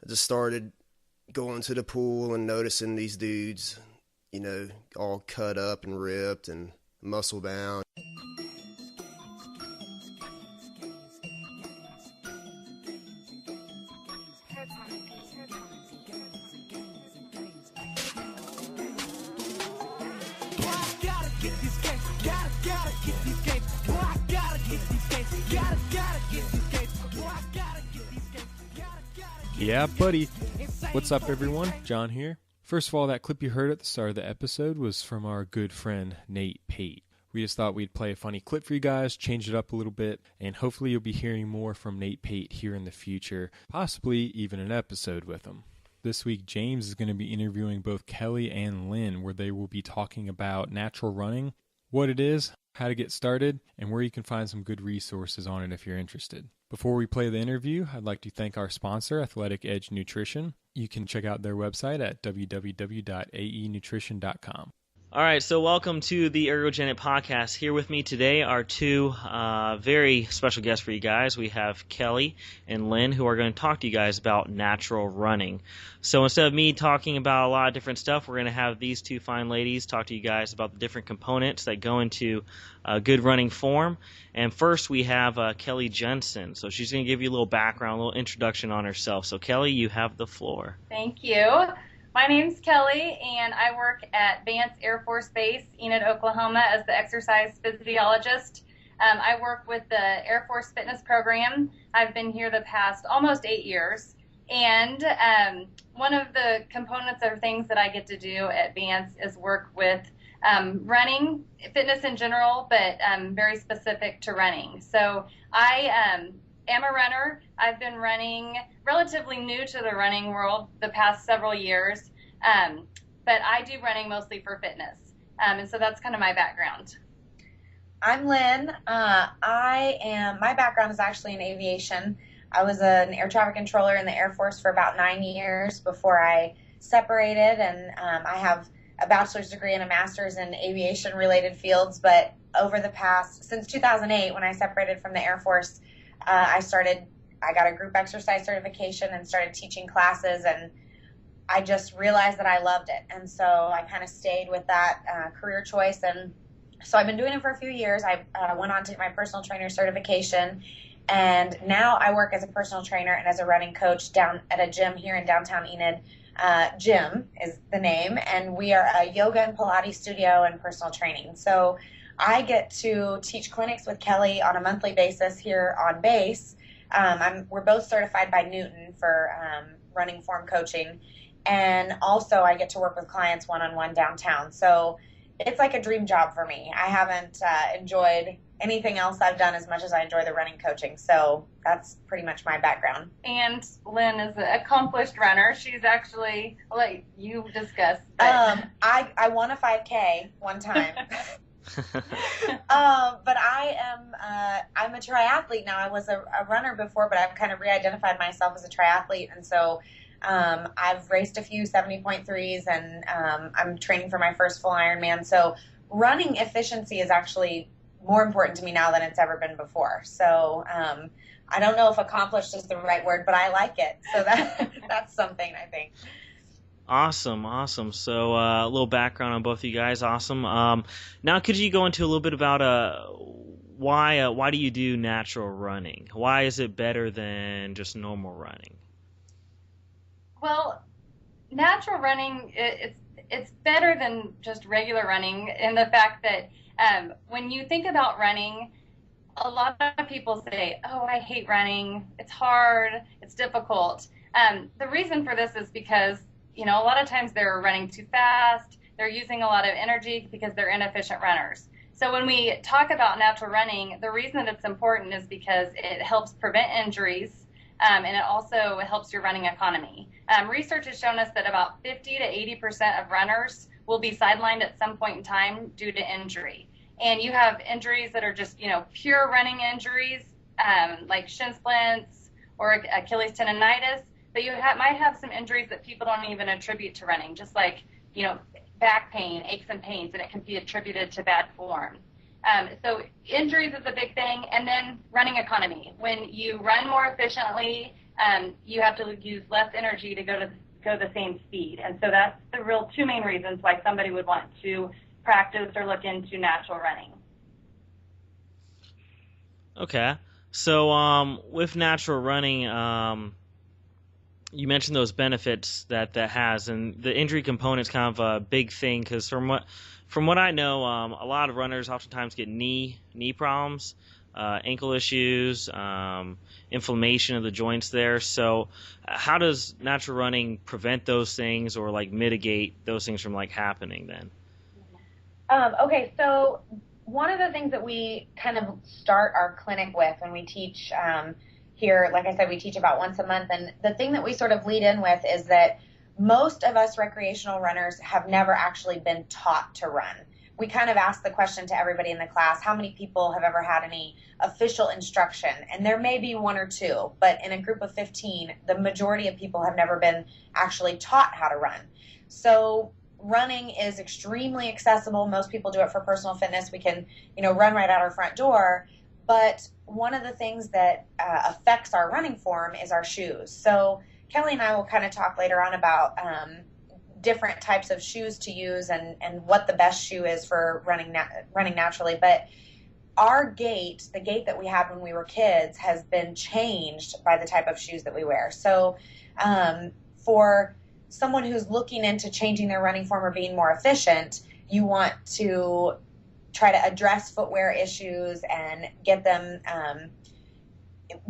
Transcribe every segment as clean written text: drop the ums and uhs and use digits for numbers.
I just started going to the pool and noticing these dudes, all cut up and ripped and muscle bound. Yeah, buddy. What's up, everyone? John here. First of all, that clip you heard at the start of the episode was from our good friend Nate Pate. We just thought we'd play a funny clip for you guys, change it up a little bit, and hopefully you'll be hearing more from Nate Pate here in the future, possibly even an episode with him. This week, James is going to be interviewing both Kellie and Lynn, where they will be talking about natural running, what it is, how to get started, and where you can find some good resources on it if you're interested. Before we play the interview, I'd like to thank our sponsor, Athletic Edge Nutrition. You can check out their website at www.aenutrition.com. All right, so welcome to the Ergogenic Podcast. Here with me today are two very special guests for you guys. We have Kellie and Lynn, who are going to talk to you guys about natural running. So instead of me talking about a lot of different stuff, we're going to have these two fine ladies talk to you guys about the different components that go into good running form. And first we have Kellie Jensen. So she's going to give you a little background, a little introduction on herself. So Kellie, you have the floor. Thank you. My name's Kellie, and I work at Vance Air Force Base, Enid, Oklahoma, as the exercise physiologist. I work with the Air Force Fitness Program. I've been here the past almost 8 years, and one of the components or things that I get to do at Vance is work with running, fitness in general, but very specific to running. So I am a runner. I've been running, relatively new to the running world the past several years, but I do running mostly for fitness, and so that's kind of my background. I'm Lynn. My background is actually in aviation. I was an air traffic controller in the Air Force for about 9 years before I separated, and I have a bachelor's degree and a master's in aviation-related fields, but since 2008, when I separated from the Air Force, I got a group exercise certification and started teaching classes, and I just realized that I loved it. And so I kind of stayed with that career choice. And so I've been doing it for a few years. I went on to get my personal trainer certification, and now I work as a personal trainer and as a running coach down at a gym here in downtown Enid. Gym is the name, and we are a yoga and Pilates studio and personal training. So I get to teach clinics with Kellie on a monthly basis here on base. We're both certified by Newton for running form coaching, and also I get to work with clients one-on-one downtown. So it's like a dream job for me. I haven't enjoyed anything else I've done as much as I enjoy the running coaching. So that's pretty much my background. And Lynn is an accomplished runner. She's actually, I'll let you discuss. I won a 5K one time. But I'm a triathlete now. I was a runner before, but I've kind of re-identified myself as a triathlete, and so I've raced a few 70.3s, and I'm training for my first full Ironman. So running efficiency is actually more important to me now than it's ever been before. So I don't know if accomplished is the right word, but I like it. So that's something, I think. Awesome. So a little background on both of you guys. Awesome. Now, could you go into a little bit about why do you do natural running? Why is it better than just normal running? Well, natural running, it's better than just regular running in the fact that when you think about running, a lot of people say, oh, I hate running. It's hard. It's difficult. The reason for this is because a lot of times they're running too fast, they're using a lot of energy because they're inefficient runners. So when we talk about natural running, the reason that it's important is because it helps prevent injuries, and it also helps your running economy. Research has shown us that about 50 to 80% of runners will be sidelined at some point in time due to injury. And you have injuries that are just, pure running injuries, like shin splints or Achilles tendonitis. But you might have some injuries that people don't even attribute to running, just like, back pain, aches and pains, and it can be attributed to bad form. So injuries is a big thing, and then running economy. When you run more efficiently, you have to use less energy to go the same speed. And so that's the real two main reasons why somebody would want to practice or look into natural running. Okay. So with natural running, you mentioned those benefits that has, and the injury component is kind of a big thing, because from what I know, a lot of runners oftentimes get knee problems, ankle issues, inflammation of the joints there. So how does natural running prevent those things, or like mitigate those things from like happening then? Okay, so one of the things that we kind of start our clinic with when we teach here, like I said, we teach about once a month, and the thing that we sort of lead in with is that most of us recreational runners have never actually been taught to run. We kind of ask the question to everybody in the class, how many people have ever had any official instruction? And there may be one or two, but in a group of 15, the majority of people have never been actually taught how to run. So running is extremely accessible. Most people do it for personal fitness. We can, run right out our front door. But one of the things that affects our running form is our shoes. So Kelly and I will kind of talk later on about different types of shoes to use and what the best shoe is for running naturally. But our gait, the gait that we had when we were kids, has been changed by the type of shoes that we wear. So for someone who's looking into changing their running form or being more efficient, you want to try to address footwear issues and get them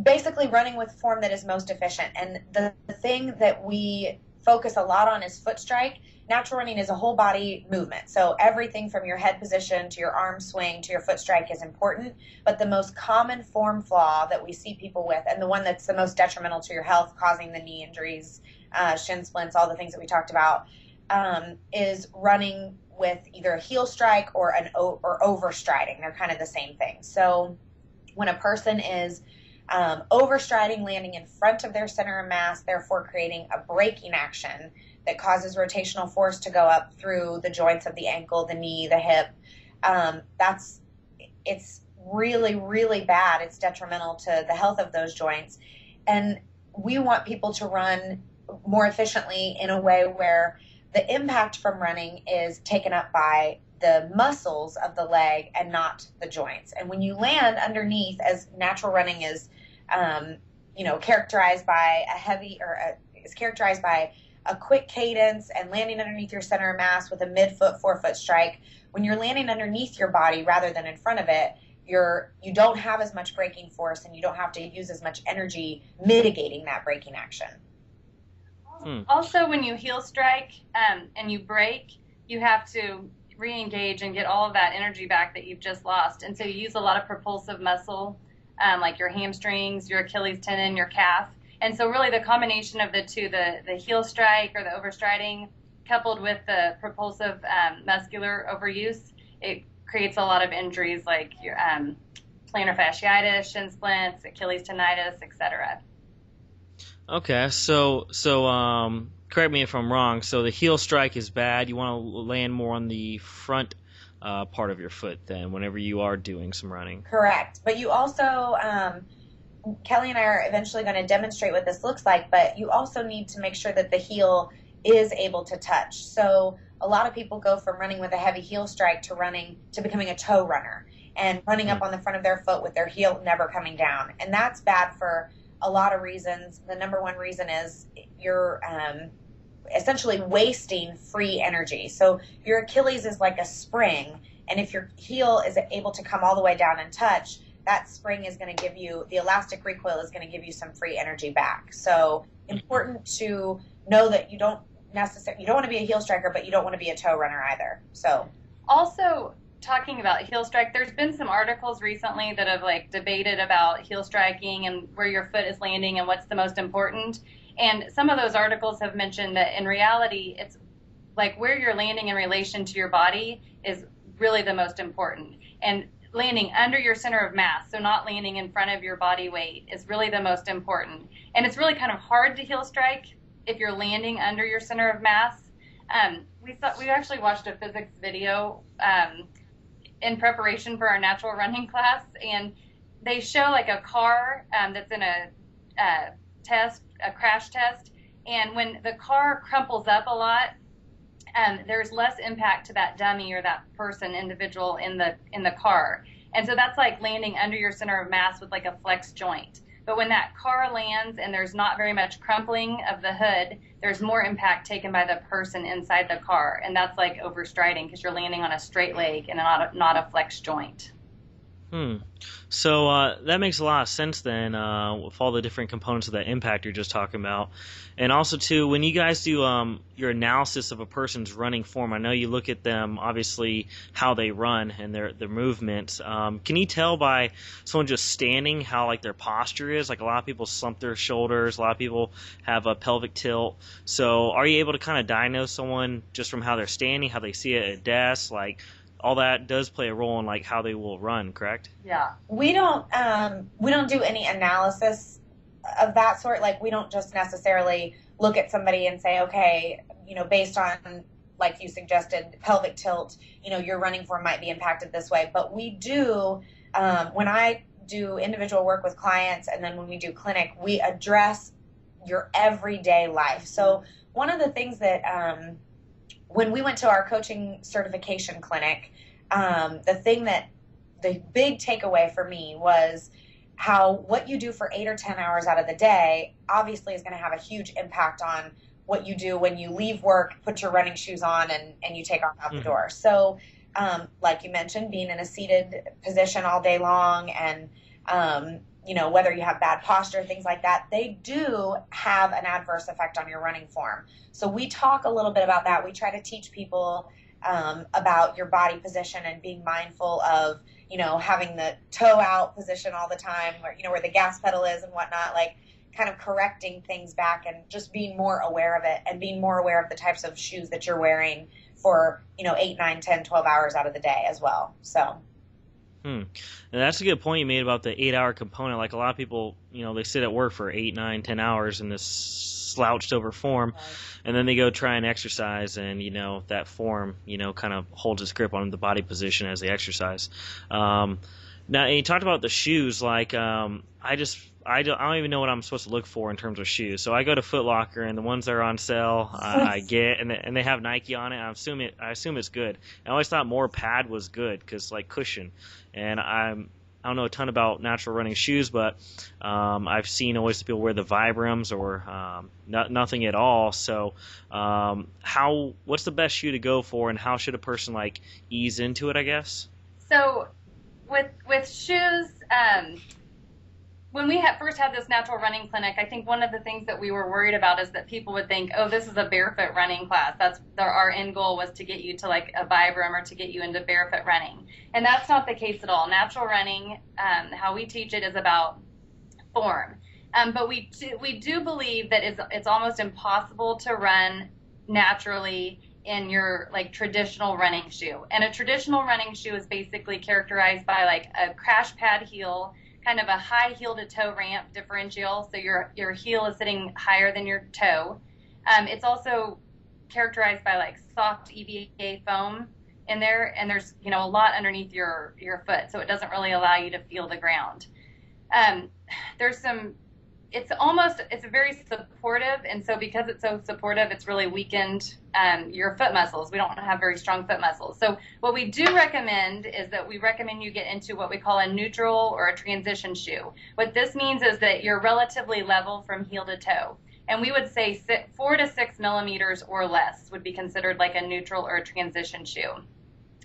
basically running with form that is most efficient. And the thing that we focus a lot on is foot strike. Natural running is a whole body movement. So everything from your head position to your arm swing to your foot strike is important. But the most common form flaw that we see people with, and the one that's the most detrimental to your health, causing the knee injuries, shin splints, all the things that we talked about, is running with either a heel strike or overstriding. They're kind of the same thing. So when a person is overstriding, landing in front of their center of mass, therefore creating a braking action that causes rotational force to go up through the joints of the ankle, the knee, the hip, it's really, really bad. It's detrimental to the health of those joints. And we want people to run more efficiently in a way where the impact from running is taken up by the muscles of the leg and not the joints. And when you land underneath, as natural running is, characterized by is characterized by a quick cadence and landing underneath your center of mass with a mid-foot, forefoot strike. When you're landing underneath your body rather than in front of it, you don't have as much braking force, and you don't have to use as much energy mitigating that braking action. Also, when you heel strike and you brake, you have to re-engage and get all of that energy back that you've just lost. And so you use a lot of propulsive muscle, like your hamstrings, your Achilles tendon, your calf. And so really the combination of the two, the heel strike or the overstriding, coupled with the propulsive muscular overuse, it creates a lot of injuries like your plantar fasciitis, shin splints, Achilles tendinitis, etc. Okay, so correct me if I'm wrong. So the heel strike is bad. You want to land more on the front part of your foot then whenever you are doing some running. Correct. But you also, Kelly and I are eventually going to demonstrate what this looks like, but you also need to make sure that the heel is able to touch. So a lot of people go from running with a heavy heel strike to becoming a toe runner and running up on the front of their foot with their heel never coming down. And that's bad for a lot of reasons. The number one reason is you're essentially wasting free energy. So your Achilles is like a spring, and if your heel is able to come all the way down and touch, that spring is going to give you, the elastic recoil is going to give you some free energy back. So important to know that you don't want to be a heel striker, but you don't want to be a toe runner either. So also, talking about heel strike, there's been some articles recently that have debated about heel striking and where your foot is landing and what's the most important. And some of those articles have mentioned that in reality, it's where you're landing in relation to your body is really the most important. And landing under your center of mass, so not landing in front of your body weight, is really the most important. And it's really kind of hard to heel strike if you're landing under your center of mass. We actually watched a physics video in preparation for our natural running class, and they show a car that's in a test, a crash test, and when the car crumples up a lot, there's less impact to that dummy or that individual in the car. And so that's like landing under your center of mass with like a flex joint. But when that car lands and there's not very much crumpling of the hood, there's more impact taken by the person inside the car. And that's like overstriding because you're landing on a straight leg and not a flex joint. So that makes a lot of sense then, with all the different components of that impact you're just talking about. And also, too, when you guys do your analysis of a person's running form, I know you look at them, obviously, how they run and their movements. Can you tell by someone just standing how, like, their posture is? Like, a lot of people slump their shoulders. A lot of people have a pelvic tilt. So are you able to kind of diagnose someone just from how they're standing, how they see it at a desk, like, all that does play a role in like how they will run, correct? Yeah. We don't do any analysis of that sort. Like we don't just necessarily look at somebody and say, okay, based on, like you suggested, pelvic tilt, your running form might be impacted this way. But we do, when I do individual work with clients and then when we do clinic, we address your everyday life. So one of the things that, when we went to our coaching certification clinic, the big takeaway for me was how what you do for 8 or 10 hours out of the day obviously is going to have a huge impact on what you do when you leave work, put your running shoes on, and you take off out the door. So, like you mentioned, being in a seated position all day long and, whether you have bad posture, things like that, they do have an adverse effect on your running form. So we talk a little bit about that. We try to teach people about your body position and being mindful of, having the toe out position all the time, where the gas pedal is and whatnot, like kind of correcting things back and just being more aware of it and being more aware of the types of shoes that you're wearing for, 8, 9, 10, 12 hours out of the day as well. So. And that's a good point you made about the 8-hour component. Like a lot of people, they sit at work for 8, 9, 10 hours in this slouched over form, and then they go try and exercise, and that form, kind of holds its grip on the body position as they exercise. Now, and you talked about the shoes. Like, I don't even know what I'm supposed to look for in terms of shoes. So I go to Foot Locker, and the ones that are on sale, I get, and they have Nike on it. I assume it's good. I always thought more pad was good because like cushion. And I don't know a ton about natural running shoes, but I've seen always people wear the Vibrams or nothing at all. So what's the best shoe to go for, and how should a person like ease into it, I guess? So with shoes, when we first had this natural running clinic, I think one of the things that we were worried about is that people would think, oh, this is a barefoot running class. Our end goal was to get you to like a Vibram or to get you into barefoot running. And that's not the case at all. Natural running, how we teach it, is about form. But we do believe that it's almost impossible to run naturally in your like traditional running shoe. And a traditional running shoe is basically characterized by like a crash pad heel, kind of a high heel to toe ramp differential, so your heel is sitting higher than your toe. It's also characterized by like soft EVA foam in there, and there's a lot underneath your foot, so it doesn't really allow you to feel the ground. It's very supportive, and so because it's so supportive, it's really weakened your foot muscles. We don't have very strong foot muscles. So what we do recommend is that we recommend you get into what we call a neutral or a transition shoe. What this means is that you're relatively level from heel to toe. And we would say 4 to 6 millimeters or less would be considered like a neutral or a transition shoe.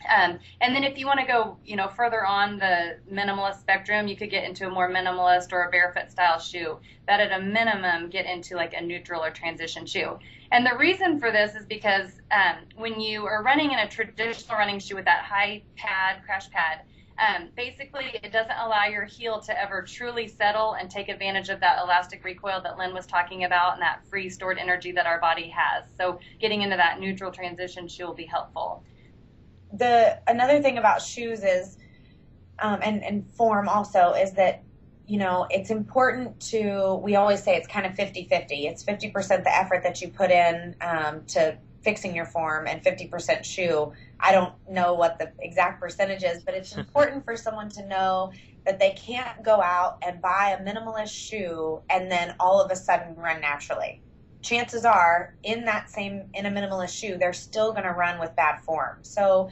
And then if you want to go, further on the minimalist spectrum, you could get into a more minimalist or a barefoot style shoe that at a minimum get into like a neutral or transition shoe. And the reason for this is because when you are running in a traditional running shoe with that high pad, crash pad, basically it doesn't allow your heel to ever truly settle and take advantage of that elastic recoil that Lynn was talking about and that free stored energy that our body has. So getting into that neutral transition shoe will be helpful. Another thing about shoes is, and form also, is that, it's important we always say it's kind of 50-50. It's 50% the effort that you put in to fixing your form and 50% shoe. I don't know what the exact percentage is, but it's important for someone to know that they can't go out and buy a minimalist shoe and then all of a sudden run naturally. Chances are in a minimalist shoe, they're still going to run with bad form. So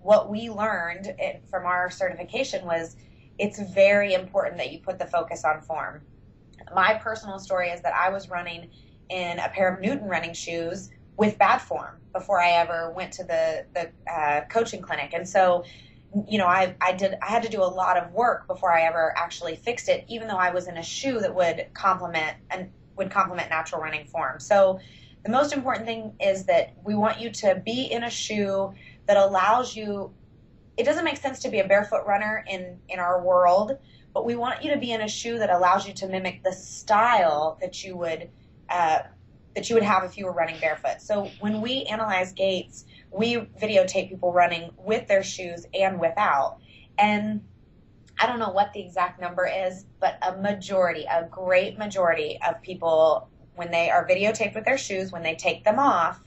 what we learned from our certification was it's very important that you put the focus on form. My personal story is that I was running in a pair of Newton running shoes with bad form before I ever went to the coaching clinic. And so, I had to do a lot of work before I ever actually fixed it, even though I was in a shoe that would complement natural running form. So the most important thing is that we want you to be in a shoe that allows you. It doesn't make sense to be a barefoot runner in our world, but we want you to be in a shoe that allows you to mimic the style that you would have if you were running barefoot. So when we analyze gaits, we videotape people running with their shoes and without. And I don't know what the exact number is, but a great majority of people, when they are videotaped with their shoes, when they take them off,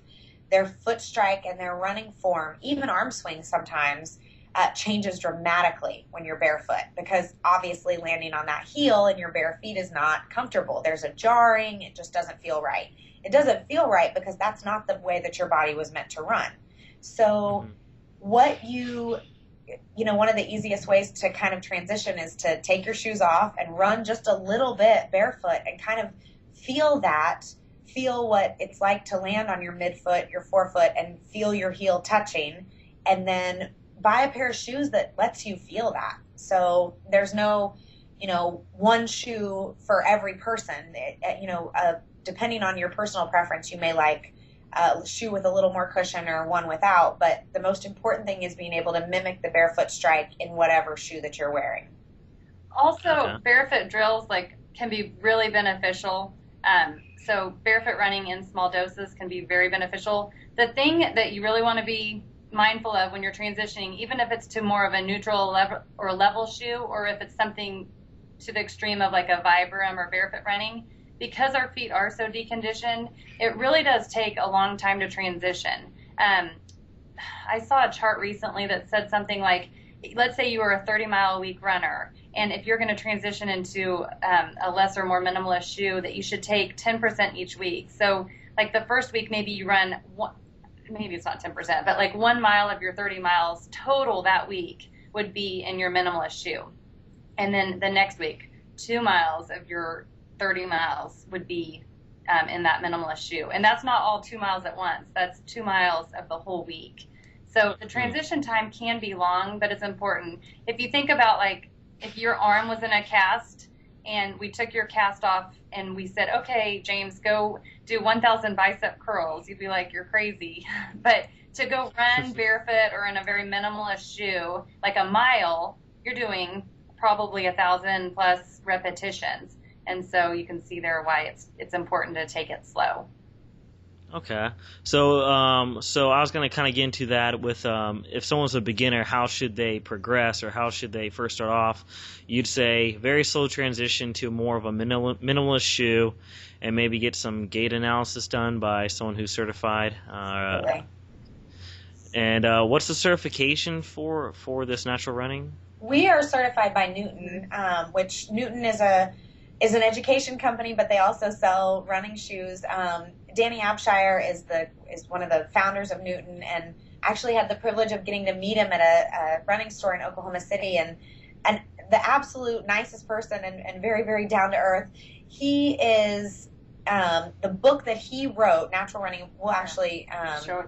their foot strike and their running form, even arm swing sometimes, changes dramatically when you're barefoot, because obviously landing on that heel and your bare feet is not comfortable. There's a jarring, it just doesn't feel right. It doesn't feel right because that's not the way that your body was meant to run. So one of the easiest ways to kind of transition is to take your shoes off and run just a little bit barefoot and kind of feel what it's like to land on your midfoot, your forefoot, and feel your heel touching, and then buy a pair of shoes that lets you feel that. So there's no, one shoe for every person. Depending on your personal preference, you may like a shoe with a little more cushion or one without, but the most important thing is being able to mimic the barefoot strike in whatever shoe that you're wearing. Also, barefoot drills can be really beneficial. So barefoot running in small doses can be very beneficial. The thing that you really want to be mindful of when you're transitioning, even if it's to more of a neutral level shoe, or if it's something to the extreme of like a Vibram or barefoot running, because our feet are so deconditioned, it really does take a long time to transition. I saw a chart recently that said something like, let's say you were a 30-mile-a-week runner, and if you're going to transition into a lesser, more minimalist shoe, that you should take 10% each week. So like the first week, maybe you run maybe it's not 10%, but like 1 mile of your 30 miles total that week would be in your minimalist shoe. And then the next week, 2 miles of your 30 miles would be in that minimalist shoe. And that's not all 2 miles at once. That's 2 miles of the whole week. So the transition time can be long, but it's important. If you think about like if your arm was in a cast and we took your cast off and we said, okay, James, go do 1,000 bicep curls, you'd be like, you're crazy. But to go run barefoot or in a very minimalist shoe, like a mile, you're doing probably 1,000 plus repetitions. And so you can see there why it's important to take it slow. Okay. So I was going to kind of get into that with if someone's a beginner, how should they progress or how should they first start off? You'd say very slow transition to more of a minimalist shoe and maybe get some gait analysis done by someone who's certified. Okay. And what's the certification for this natural running? We are certified by Newton, which Newton is an education company, but they also sell running shoes. Danny Abshire is one of the founders of Newton, and actually had the privilege of getting to meet him at a running store in Oklahoma City, and the absolute nicest person and very, very down to earth. He is the book that he wrote, Natural Running. We'll actually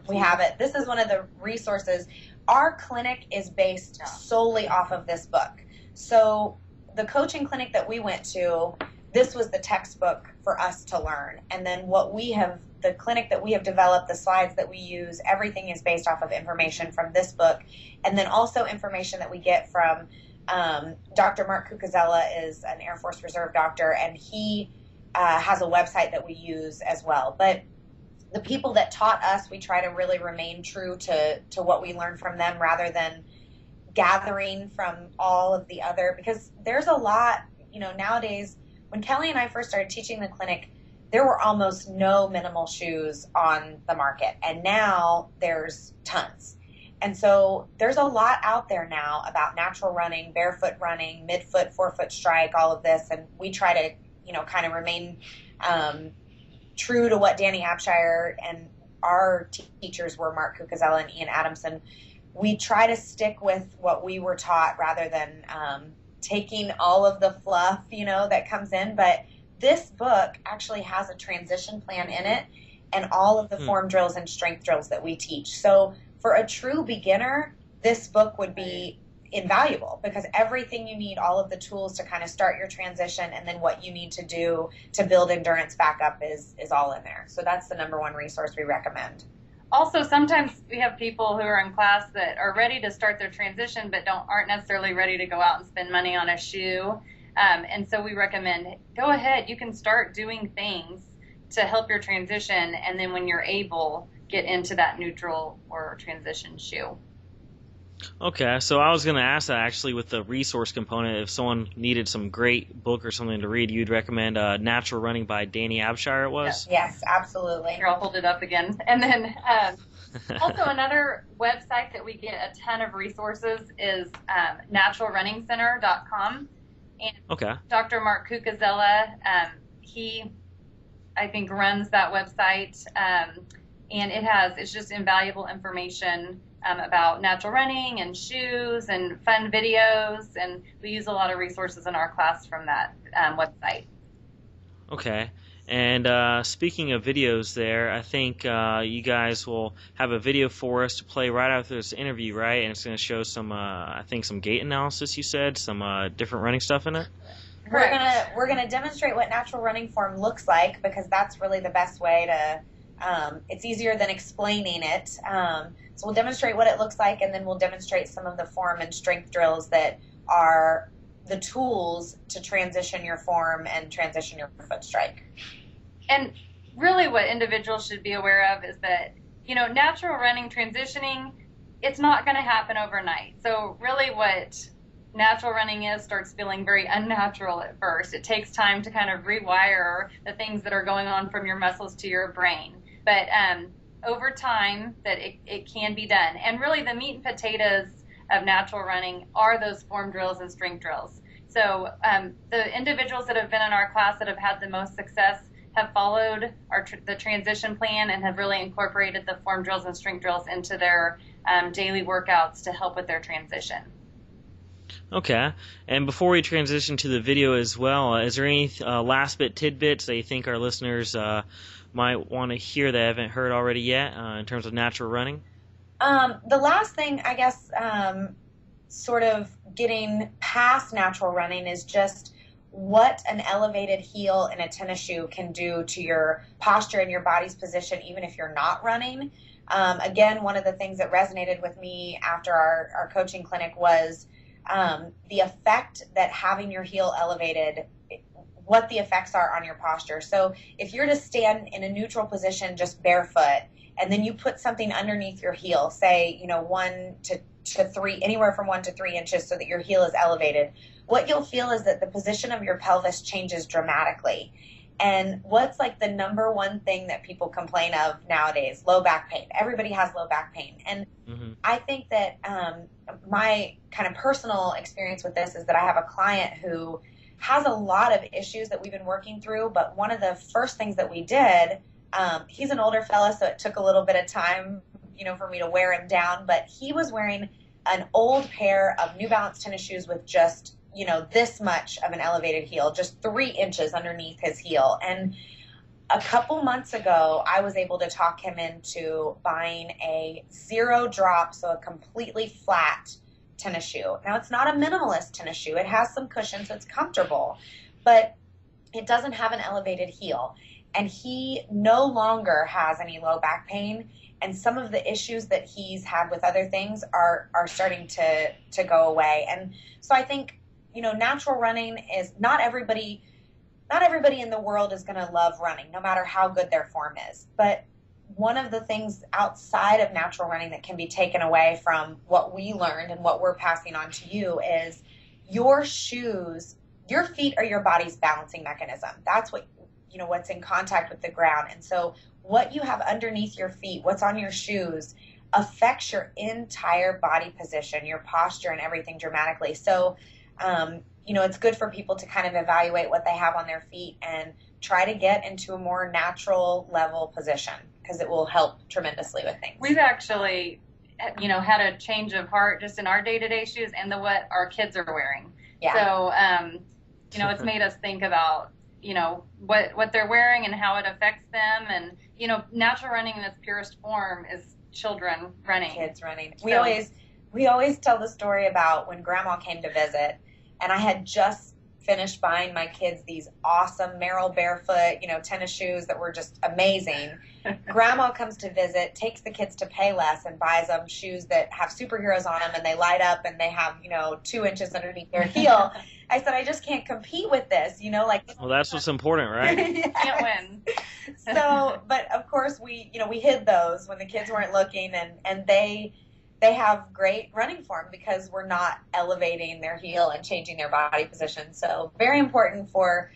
we have it. This is one of the resources. Our clinic is based solely off of this book. So the coaching clinic that we went to, this was the textbook for us to learn. And then the clinic that we have developed, the slides that we use, everything is based off of information from this book. And then also information that we get from Dr. Mark Cucuzella is an Air Force Reserve doctor, and he has a website that we use as well. But the people that taught us, we try to really remain true to what we learned from them rather than gathering from all of the other, because there's a lot, nowadays. When Kellie and I first started teaching the clinic, there were almost no minimal shoes on the market, and now there's tons. And so there's a lot out there now about natural running, barefoot running, midfoot, forefoot strike, all of this. And we try to, kind of remain true to what Danny Abshire and our teachers were, Mark Cucuzella and Ian Adamson. We try to stick with what we were taught rather than taking all of the fluff, that comes in. But this book actually has a transition plan in it and all of the form drills and strength drills that we teach. So for a true beginner, this book would be invaluable because everything you need, all of the tools to kind of start your transition and then what you need to do to build endurance back up is all in there. So that's the number one resource we recommend. Also, sometimes we have people who are in class that are ready to start their transition but aren't necessarily ready to go out and spend money on a shoe. And so we recommend, go ahead, you can start doing things to help your transition, and then when you're able, get into that neutral or transition shoe. Okay, so I was going to ask that actually with the resource component, if someone needed some great book or something to read, you'd recommend Natural Running by Danny Abshire, it was? Yes, absolutely. Here, I'll hold it up again. And then also another website that we get a ton of resources is naturalrunningcenter.com. And okay. Dr. Mark Cucuzella, he, I think, runs that website, and it's just invaluable information about natural running and shoes and fun videos, and we use a lot of resources in our class from that website. Okay, and speaking of videos there, I think you guys will have a video for us to play right after this interview, right? And it's going to show some, I think, some gait analysis, you said, some different running stuff in it? We're gonna demonstrate what natural running form looks like because that's really the best way to. It's easier than explaining it. So we'll demonstrate what it looks like, and then we'll demonstrate some of the form and strength drills that are the tools to transition your form and transition your foot strike. And really what individuals should be aware of is that, natural running transitioning, it's not going to happen overnight. So really what natural running starts feeling very unnatural at first. It takes time to kind of rewire the things that are going on from your muscles to your brain. But over time, that it can be done. And really the meat and potatoes of natural running are those form drills and strength drills. So the individuals that have been in our class that have had the most success have followed the transition plan and have really incorporated the form drills and strength drills into their daily workouts to help with their transition. Okay, and before we transition to the video as well, is there any last bit tidbits that you think our listeners might want to hear that haven't heard already yet in terms of natural running? The last thing, I guess, sort of getting past natural running is just what an elevated heel in a tennis shoe can do to your posture and your body's position, even if you're not running. Again, one of the things that resonated with me after our coaching clinic was the effect that having your heel elevated, what the effects are on your posture. So if you're to stand in a neutral position just barefoot, and then you put something underneath your heel, say, 1 to 3, anywhere from 1 to 3 inches so that your heel is elevated, what you'll feel is that the position of your pelvis changes dramatically. And what's like the number one thing that people complain of nowadays? Low back pain. Everybody has low back pain. And I think that my kind of personal experience with this is that I have a client who has a lot of issues that we've been working through, but one of the first things that we did, he's an older fella, so it took a little bit of time, for me to wear him down, but he was wearing an old pair of New Balance tennis shoes with just, this much of an elevated heel, just 3 inches underneath his heel. And a couple months ago, I was able to talk him into buying a 0 drop, so a completely flat tennis shoe. Now, it's not a minimalist tennis shoe. It has some cushion, so it's comfortable, but it doesn't have an elevated heel. And he no longer has any low back pain, and some of the issues that he's had with other things are starting to go away. And so I think, natural running is not everybody in the world is going to love running, no matter how good their form is. But one of the things outside of natural running that can be taken away from what we learned and what we're passing on to you is your shoes, your feet are your body's balancing mechanism. That's what, what's in contact with the ground. And so what you have underneath your feet, what's on your shoes, affects your entire body position, your posture and everything dramatically. So, it's good for people to kind of evaluate what they have on their feet and try to get into a more natural level position, because it will help tremendously with things. We've actually, had a change of heart just in our day-to-day shoes and what our kids are wearing. Yeah. So, it's made us think about, what they're wearing and how it affects them. And, natural running in its purest form is children running. Kids running. We always tell the story about when Grandma came to visit, and I had just finished buying my kids these awesome Merrell barefoot, tennis shoes that were just amazing. Grandma comes to visit, takes the kids to Payless and buys them shoes that have superheroes on them, and they light up and they have, 2 inches underneath their heel. I said, I just can't compete with this, Well, that's what's important, right? Yeah. Can't win. So, but of course we hid those when the kids weren't looking, and they have great running form because we're not elevating their heel and changing their body position. So very important for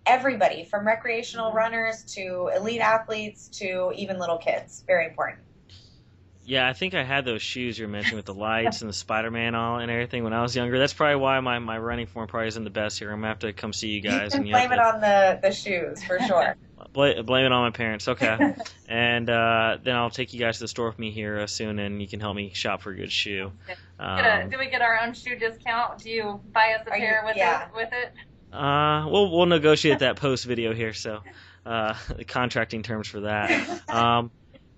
everybody, from recreational runners to elite athletes to even little kids. Very important. Yeah, I think I had those shoes you were mentioning with the lights and the Spider-Man all and everything when I was younger. That's probably why my running form probably isn't the best here. I'm going to have to come see you guys. You can blame it on the shoes, for sure. Blame it on my parents. Okay. And then I'll take you guys to the store with me here soon, and you can help me shop for a good shoe. Do we get our own shoe discount? Do you buy us a pair with it? We'll negotiate that post video here, so the contracting terms for that.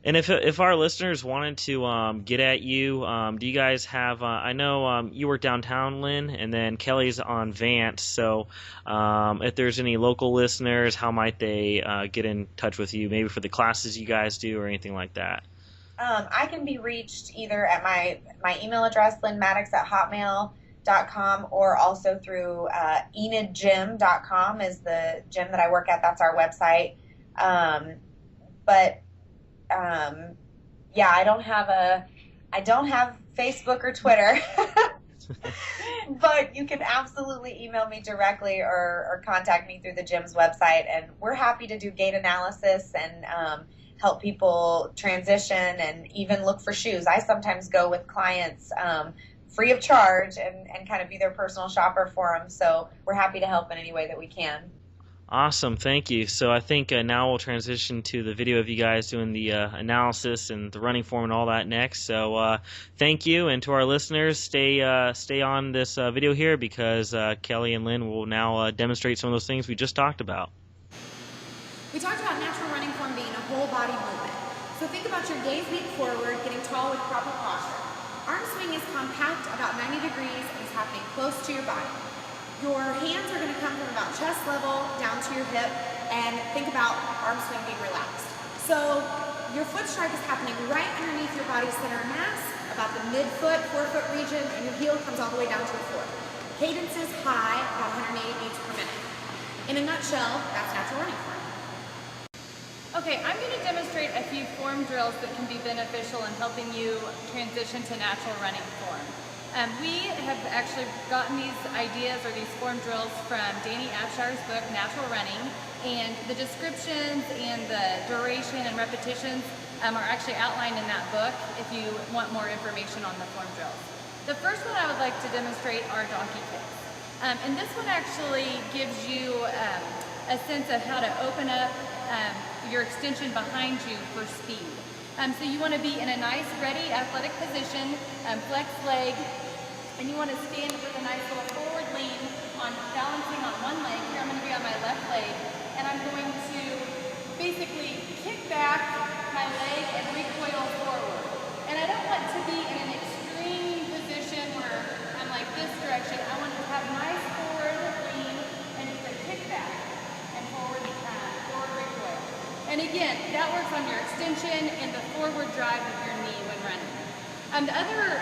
And if our listeners wanted to get at you, do you guys have? I know you work downtown, Lynn, and then Kellie's on Vance. So if there's any local listeners, how might they get in touch with you? Maybe for the classes you guys do or anything like that. I can be reached either at my email address, lynnmattix@hotmail.com, or also through enidgym.com is the gym that I work at. That's our website. I don't have Facebook or Twitter, but you can absolutely email me directly or contact me through the gym's website, and we're happy to do gait analysis and help people transition and even look for shoes. I sometimes go with clients free of charge and kind of be their personal shopper for them, so we're happy to help in any way that we can. Awesome, thank you. So I think now we'll transition to the video of you guys doing the analysis and the running form and all that next. So thank you, and to our listeners, stay on this video here because Kellie and Lynn will now demonstrate some of those things we just talked about. We talked about natural running form being a whole body movement. So think about your gaze being forward, getting tall with proper posture. Arm swing is compact, about 90 degrees, and is happening close to your body. Your hands are going to come from about chest level down to your hip, and think about arm swing being relaxed. So your foot strike is happening right underneath your body center mass, about the midfoot, forefoot region, and your heel comes all the way down to the floor. Cadence is high, about 180 beats per minute. In a nutshell, that's natural running form. Okay, I'm going to demonstrate a few form drills that can be beneficial in helping you transition to natural running form. We have actually gotten these ideas or these form drills from Danny Abshire's book, Natural Running, and the descriptions and the duration and repetitions are actually outlined in that book if you want more information on the form drills. The first one I would like to demonstrate are donkey kicks. And this one actually gives you a sense of how to open up your extension behind you for speed. So you want to be in a nice, ready, athletic position, flex leg, and you want to stand with a nice little forward lean on balancing on one leg. Here I'm going to be on my left leg, and I'm going to basically kick back my leg and recoil forward. And I don't want to be in an extreme position where I'm like this direction. I want to have a nice forward lean and just a kick back and forward recoil. And again, that works on your extension and the forward drive of your knee when running. The other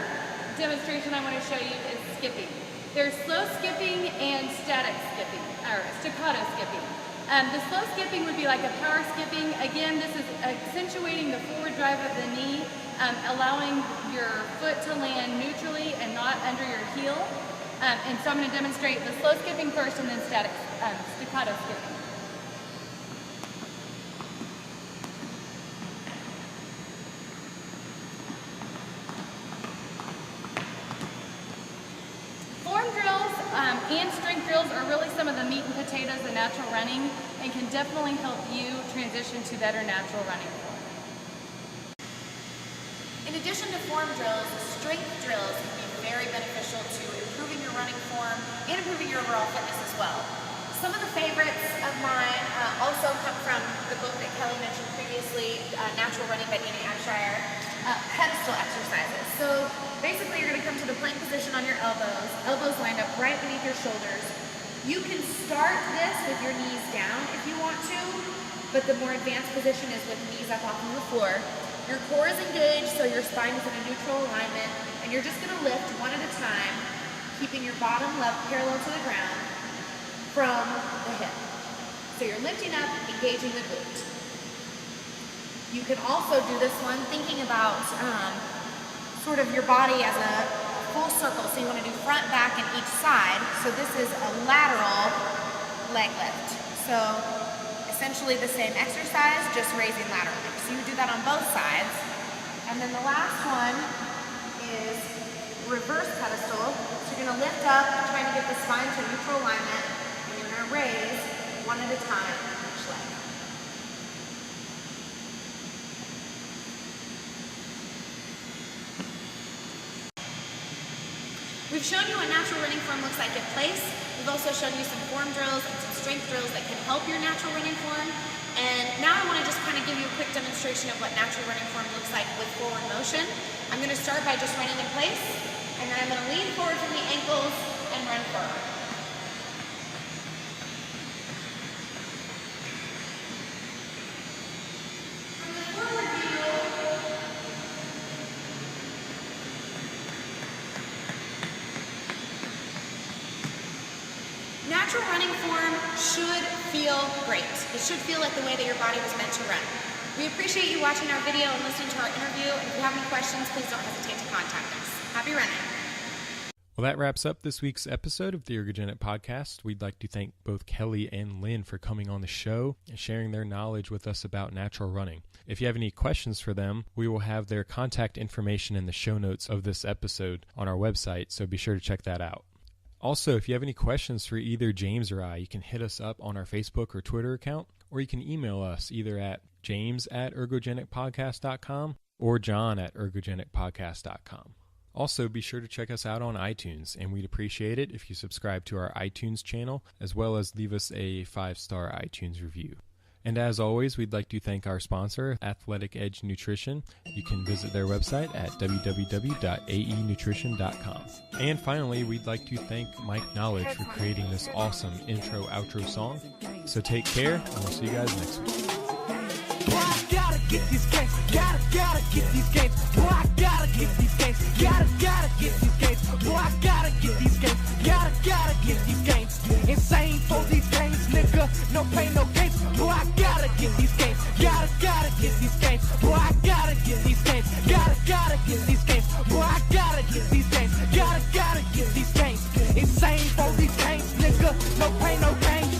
demonstration I want to show you is skipping. There's slow skipping and static skipping, or staccato skipping. The slow skipping would be like a power skipping. Again, this is accentuating the forward drive of the knee, allowing your foot to land neutrally and not under your heel. And so I'm going to demonstrate the slow skipping first and then staccato skipping. and strength drills are really some of the meat and potatoes of natural running and can definitely help you transition to better natural running. In addition to form drills, strength drills can be very beneficial to improving your running form and improving your overall fitness as well. Some of the favorites of mine also come from the book that Kelly mentioned previously, Natural Running by Danny Abshire, pedestal exercises. So basically you're going to come to the plank position on your elbows lined up right beneath your shoulders. You can start this with your knees down if you want to, but the more advanced position is with knees up off of the floor. Your core is engaged, so your spine is in a neutral alignment, and you're just going to lift one at a time, keeping your bottom left parallel to the ground from the hip. So you're lifting up, engaging the glute. You can also do this one thinking about sort of your body as a full circle. So you want to do front, back, and each side. So this is a lateral leg lift. So essentially the same exercise, just raising laterally. So you do that on both sides. And then the last one is reverse pedestal. So you're going to lift up, trying to get the spine to neutral alignment, and you're going to raise one at a time each leg. We've shown you what natural running form looks like in place. We've also shown you some form drills and some strength drills that can help your natural running form. And now I want to just kind of give you a quick demonstration of what natural running form looks like with forward motion. I'm going to start by just running in place, and then I'm going to lean forward from the ankles and run forward. From the forward view, natural running form should feel great. It should feel like the way that your body was meant to run. We appreciate you watching our video and listening to our interview. And if you have any questions, please don't hesitate to contact us. Happy running. Well, that wraps up this week's episode of the Ergogenic Podcast. We'd like to thank both Kelly and Lynn for coming on the show and sharing their knowledge with us about natural running. If you have any questions for them, we will have their contact information in the show notes of this episode on our website, so be sure to check that out. Also, if you have any questions for either James or I, you can hit us up on our Facebook or Twitter account, or you can email us either at james@ergogenicpodcast.com or john@ergogenicpodcast.com. Also, be sure to check us out on iTunes, and we'd appreciate it if you subscribe to our iTunes channel, as well as leave us a 5-star iTunes review. And as always, we'd like to thank our sponsor, Athletic Edge Nutrition. You can visit their website at www.aenutrition.com. And finally, we'd like to thank Mike Knowledge for creating this awesome intro-outro song. So take care, and we'll see you guys next week. Boy, I gotta get these games. Gotta get these games. Boy, I gotta get these games. Gotta get these games. Boy, I gotta get these games. Gotta get these games. Insane for these games, nigga. No pain, no games. Boy, I gotta get these games. Gotta get these games. Boy, I gotta get these games. Gotta get these games. Boy, I gotta get these games. Gotta get these games. Insane for these games, nigga. No pain, no games.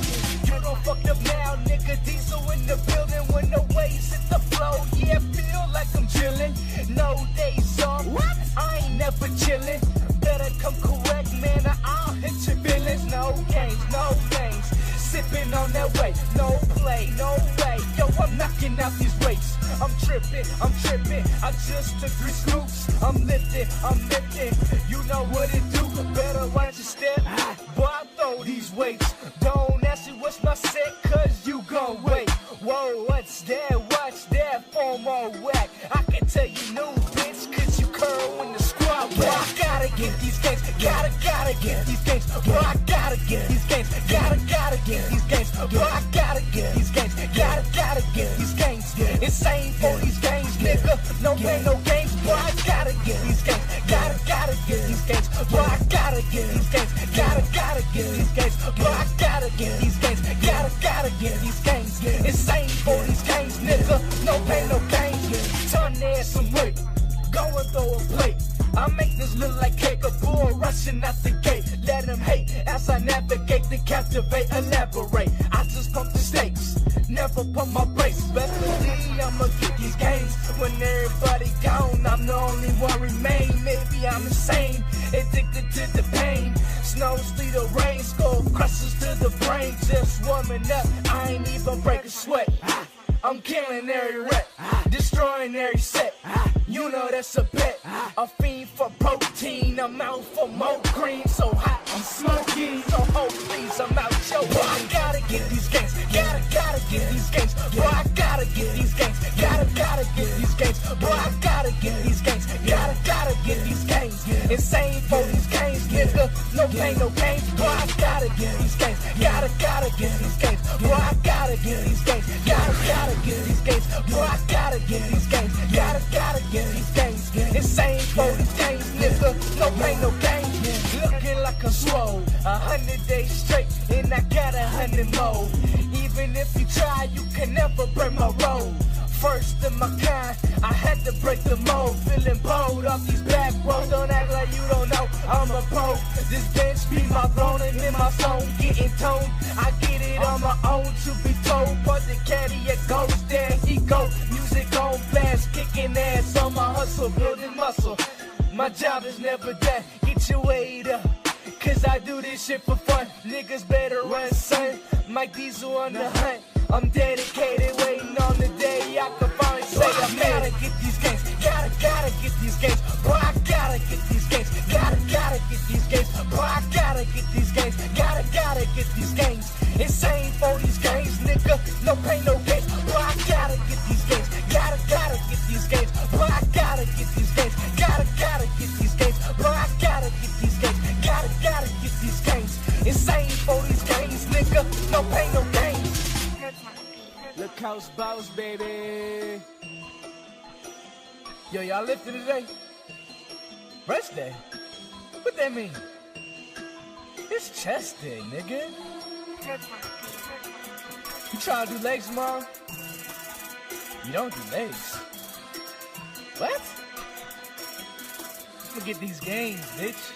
You don't fucked up now, nigga. Diesel in the building when the waves hit the flow. Yeah, feel like I'm chillin'. No days off. What? I ain't never chillin'. Better come correct, man. I'll hit your feelings. No games, no games. Sippin' on that way. No play, no way. Yo, I'm knocking out these weights. I'm trippin'. I just took 3 scoops. I'm lifting. You know what it do. Better watch your step. Boy, I throw these weights. Don't ask me what's my set, cause you gon' wait. Whoa, what's that? Form all whack. I can tell you new bitch, cause you curl in the squad. Boy, I gotta get these games. Gotta get these games. Boy, I gotta get these games. Gotta get these games. Boy, I gotta get these games. Gotta get these games. Insane for these games, nigga. No pain, no games. Boy, I gotta get these games. Gotta get these games. Boy, I gotta get these games. Gotta get these games. Boy, I gotta get these games. Gotta get these games. Insane for these games, nigga. No pain, no games. Turn their some weight. Go and throw a plate. I make this look like cake. A bull rushing out the gate. Let them hate as I navigate to captivate, elaborate. I just pump the stakes. Never pump my brakes. Best believe I'ma get these games. When everybody gone, I'm the only one remain. Maybe I'm insane. addicted to the pain. Snows through the rain, skull crushes to the brain. Just warming up, I ain't even break a sweat. I'm killing every rep, destroying every set. You know that's a bet. A fiend for protein, I'm out for more green. So hot, I'm smoking. So oh please, I'm out your way. I gotta get these games. Gotta get these games. Boy, I gotta get these games. Gotta get these games. Boy, I gotta get these games. Gotta get these games. Insane for these games, nigga. No pain, no games. Boy, I gotta get these games. Gotta get these games. Boy, I gotta get these games. Gotta get these games. Boy, I gotta get these games. Gotta get these games. Insane for these games, nigga. No pain, no games. Looking like a swole. 100 days straight, and I got 100 more. Even if you try, you can never break my road. First in my kind, I had to break the mold. Feeling bold off these back roads. Don't act like you don't know I'm a pro. This bench be my throne and in my zone, getting toned. I get it on my own, to be told. But the caddy, it goes, there he go. Music on blast, kicking ass on my hustle, building muscle. My job is never done, get your weight up. Cause I do this shit for fun. Niggas better run, son. Mike Diesel on the hunt. I'm dedicated, waiting on the day I can finally say I gotta get these games. Gotta get these games. Boy, I gotta get these games. Gotta get these games. Boy, I gotta get these games. Gotta get these games. Insane for these games, nigga. No pain, no games. Boy, I gotta get these games. Gotta get these games. Boy, I gotta get these games. Gotta get these games. Boy, I gotta get these games. Gotta get these games. Insane for these games, nigga. No pain, no games. Look house boss, baby. Yo, y'all lifting today? Rest day? What that mean? It's chest day, nigga. You trying to do legs tomorrow? You don't do legs. What? I'm gonna get these games, bitch.